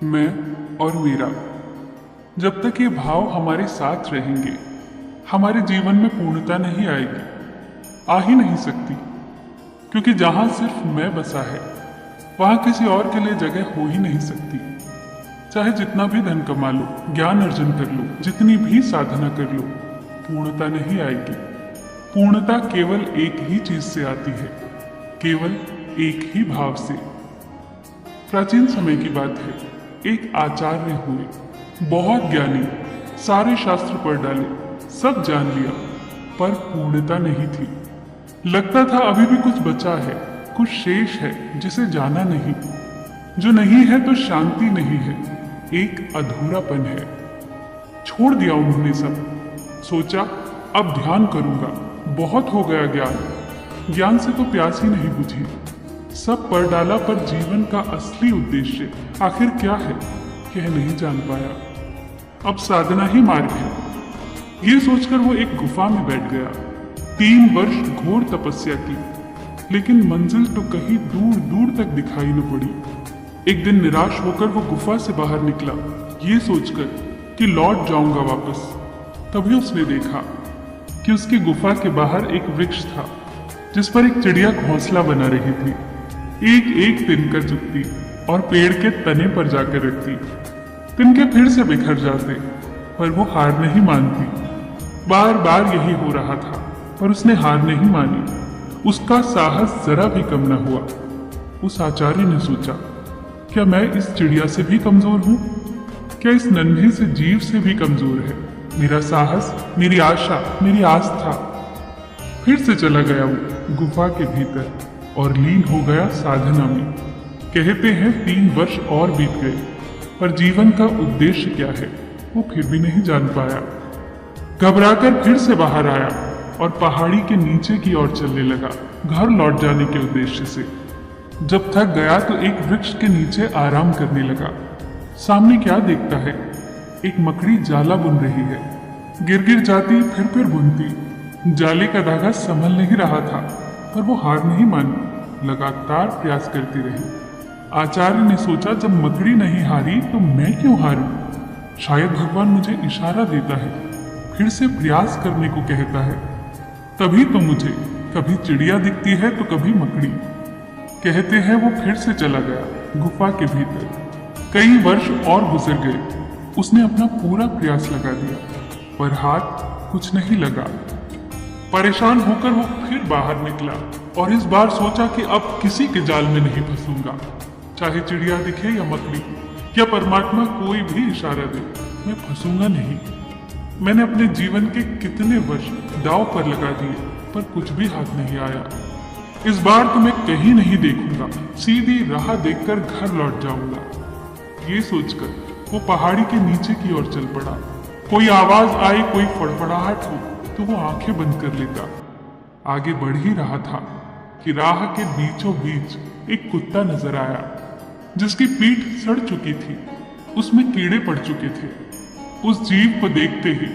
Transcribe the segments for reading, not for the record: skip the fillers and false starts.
मैं और मेरा। जब तक ये भाव हमारे साथ रहेंगे हमारे जीवन में पूर्णता नहीं आएगी, आ ही नहीं सकती। क्योंकि जहां सिर्फ मैं बसा है वहां किसी और के लिए जगह हो ही नहीं सकती। चाहे जितना भी धन कमा लो, ज्ञान अर्जन कर लो, जितनी भी साधना कर लो, पूर्णता नहीं आएगी। पूर्णता केवल एक ही चीज से आती है, केवल एक ही भाव से। प्राचीन समय की बात है, एक आचार्य हुए, बहुत ज्ञानी, सारे शास्त्र पढ़ डाले, सब जान लिया, पर पूर्णता नहीं थी। लगता था अभी भी कुछ बचा है, कुछ शेष है जिसे जाना नहीं। जो नहीं है तो शांति नहीं है, एक अधूरापन है। छोड़ दिया उन्होंने सब, सोचा अब ध्यान करूंगा, बहुत हो गया ज्ञान। ज्ञान से तो प्यास ही नहीं बुझी। सब पढ़ डाला पर जीवन का असली उद्देश्य आखिर क्या है यह नहीं जान पाया। अब साधना ही मार्ग है, ये सोचकर वो एक गुफा में बैठ गया। 3 वर्ष घोर तपस्या की, लेकिन मंजिल तो कहीं दूर दूर तक दिखाई न पड़ी। एक दिन निराश होकर वो गुफा से बाहर निकला, ये सोचकर कि लौट जाऊंगा वापस। तभी उसने देखा कि उसकी गुफा के बाहर एक वृक्ष था जिस पर एक चिड़िया घोंसला बना रही थी। एक एक तिनका चुगती और पेड़ के तने पर जाकर रखती। तिनके फिर से बिखर जाते, पर वो हार नहीं मानती। बार बार यही हो रहा था, पर उसने हार नहीं मानी। उसका साहस जरा भी कम न हुआ। उस आचार्य ने सोचा, क्या मैं इस चिड़िया से भी कमजोर हूं? क्या इस नन्हे से जीव से भी कमजोर है मेरा साहस, मेरी आशा, मेरी आस्था? फिर से चला गया वो गुफा के भीतर और लीन हो गया साधना में। कहते हैं 3 वर्ष और बीत गए, पर जीवन का उद्देश्य क्या है वो फिर भी नहीं जान पाया। घबराकर फिर से बाहर आया और पहाड़ी के नीचे की ओर चलने लगा, घर लौट जाने के उद्देश्य से। जब थक गया तो एक वृक्ष के नीचे आराम करने लगा। सामने क्या देखता है, एक मकड़ी जाला बुन रही है। गिर गिर जाती, फिर बुनती। जाले का धागा संभल नहीं रहा था, पर वो हार नहीं मानी, लगातार प्रयास करती रही। आचार्य ने सोचा, जब मकड़ी नहीं हारी तो मैं क्यों हारूं? शायद भगवान मुझे इशारा देता है, फिर से प्रयास करने को कहता है। तभी तो मुझे कभी चिड़िया दिखती है तो कभी मकड़ी। कहते हैं वो फिर से चला गया गुफा के भीतर। कई वर्ष और गुजर गए। उसने अपना पूरा प्रयास लगा दिया, पर हाथ कुछ नहीं लगा। परेशान होकर वो फिर बाहर निकला और इस बार सोचा कि अब किसी के जाल में नहीं फंसूंगा। चाहे चिड़िया दिखे या मकड़ी या परमात्मा कोई भी इशारा दे, मैं फंसूंगा नहीं। मैंने अपने जीवन के कितने वर्ष दांव पर लगा दिए, पर कुछ भी हाथ नहीं आया। इस बार तो मैं कहीं नहीं देखूंगा, सीधी राह देखकर घर लौट जाऊंगा। ये सोचकर वो पहाड़ी के नीचे की ओर चल पड़ा। कोई आवाज आए, कोई फड़फड़ाहट हो तो वो आंखें बंद कर लेता। आगे बढ़ ही रहा था कि राह के बीचों बीच एक कुत्ता नजर आया, जिसकी पीठ सड़ चुकी थी, उसमें कीड़े पड़ चुके थे। उस जीव को देखते ही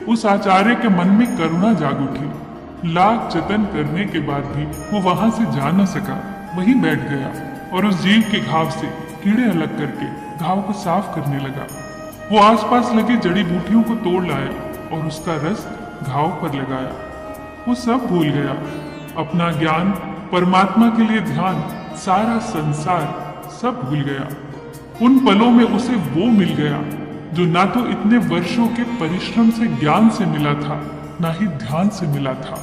उस आचार्य के मन में करुणा जाग उठी। लाख जतन करने के बाद भी वो वहां से जा न सका, वहीं बैठ गया और उस जीव के घाव से कीड़े अलग करके घाव को साफ करने लगा। वो आसपास लगे जड़ी बूटियों को तोड़ लाया और उसका रस घाव पर लगाया। वो सब भूल गया, अपना ज्ञान, परमात्मा के लिए ध्यान, सारा संसार सब भूल गया। उन पलों में उसे वो मिल गया जो ना तो इतने वर्षों के परिश्रम से, ज्ञान से मिला था, ना ही ध्यान से मिला था।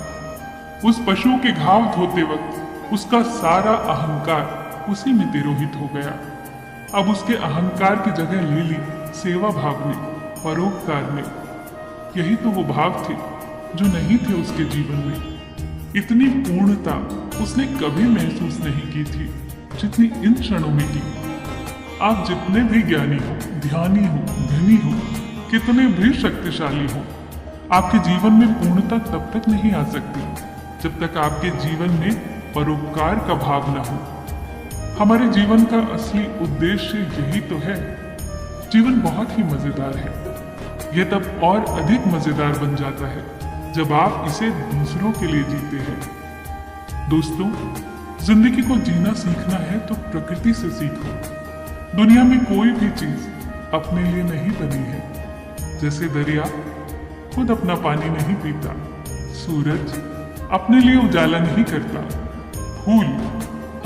उस पशु के घाव धोते वक्त उसका सारा अहंकार उसी में तिरोहित हो गया। अब उसके अहंकार की जगह ले ली सेवा भाव ने, परोपकार ने। यही तो वो भाव थे जो नहीं थे उसके जीवन में। इतनी पूर्णता उसने कभी महसूस नहीं की थी जितनी इन क्षणों में की। आप जितने भी ज्ञानी हो, ध्यानी हो, धनी हो, कितने भी शक्तिशाली हो, आपके जीवन में पूर्णता तब तक नहीं आ सकती जब तक आपके जीवन में परोपकार का भाव न हो। हमारे जीवन का असली उद्देश्य यही तो है। जीवन बहुत ही मजेदार है। यह तब और अधिक मजेदार बन जाता है जब आप इसे दूसरों के लिए जीते हैं। दोस्तों, जिंदगी को जीना सीखना है तो प्रकृति से सीखो। दुनिया में कोई भी चीज अपने लिए नहीं बनी है। जैसे दरिया खुद अपना पानी नहीं पीता, सूरज अपने लिए उजाला नहीं करता, फूल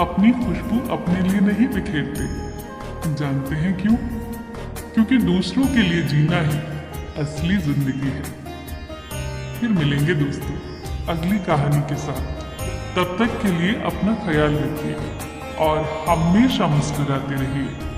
अपनी खुशबू अपने लिए नहीं बिखेरते। जानते हैं क्यों? क्योंकि दूसरों के लिए जीना ही असली जिंदगी है। फिर मिलेंगे दोस्तों अगली कहानी के साथ। तब तक के लिए अपना ख्याल रखिए और हमेशा मुस्कुराते रहिए।